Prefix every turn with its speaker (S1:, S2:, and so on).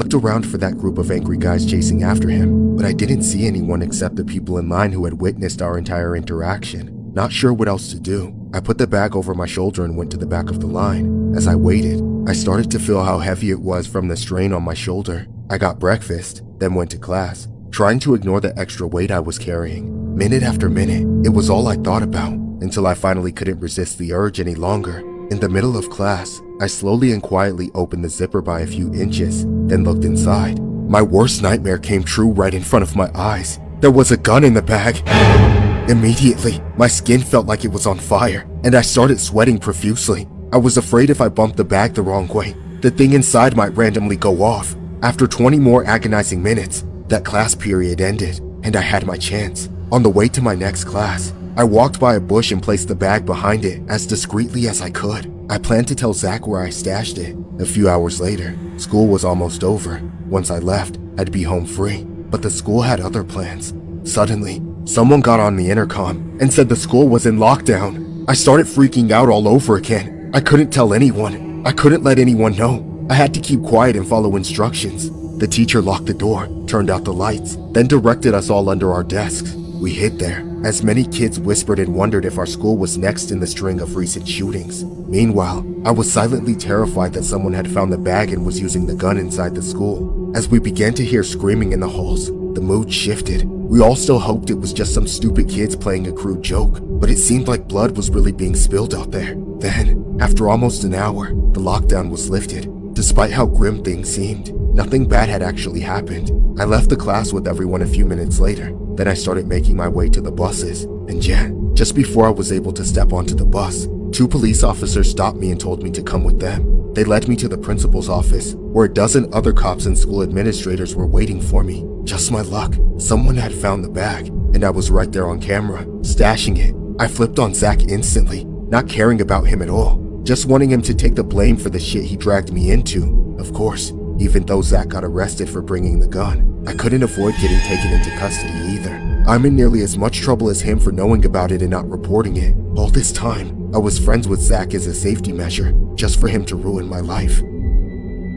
S1: looked around for that group of angry guys chasing after him, but I didn't see anyone except the people in line who had witnessed our entire interaction. Not sure what else to do, I put the bag over my shoulder and went to the back of the line. As I waited, I started to feel how heavy it was from the strain on my shoulder. I got breakfast, then went to class, trying to ignore the extra weight I was carrying. Minute after minute, it was all I thought about, until I finally couldn't resist the urge any longer. In the middle of class, I slowly and quietly opened the zipper by a few inches, then looked inside. My worst nightmare came true right in front of my eyes. There was a gun in the bag. Immediately, my skin felt like it was on fire, and I started sweating profusely. I was afraid if I bumped the bag the wrong way, the thing inside might randomly go off. After 20 more agonizing minutes, that class period ended, and I had my chance. On the way to my next class, I walked by a bush and placed the bag behind it as discreetly as I could. I planned to tell Zach where I stashed it. A few hours later, school was almost over. Once I left, I'd be home free. But the school had other plans. Suddenly, someone got on the intercom and said the school was in lockdown. I started freaking out all over again. I couldn't tell anyone. I couldn't let anyone know. I had to keep quiet and follow instructions. The teacher locked the door, turned out the lights, then directed us all under our desks. We hid there, as many kids whispered and wondered if our school was next in the string of recent shootings. Meanwhile, I was silently terrified that someone had found the bag and was using the gun inside the school. As we began to hear screaming in the halls, the mood shifted. We all still hoped it was just some stupid kids playing a crude joke, but it seemed like blood was really being spilled out there. Then, after almost an hour, the lockdown was lifted. Despite how grim things seemed, nothing bad had actually happened. I left the class with everyone a few minutes later. Then I started making my way to the buses. And just before I was able to step onto the bus, 2 police officers stopped me and told me to come with them. They led me to the principal's office, where a dozen other cops and school administrators were waiting for me. Just my luck, someone had found the bag, and I was right there on camera, stashing it. I flipped on Zach instantly, not caring about him at all, just wanting him to take the blame for the shit he dragged me into. Of course, even though Zach got arrested for bringing the gun, I couldn't avoid getting taken into custody either. I'm in nearly as much trouble as him for knowing about it and not reporting it. All this time, I was friends with Zach as a safety measure, just for him to ruin my life.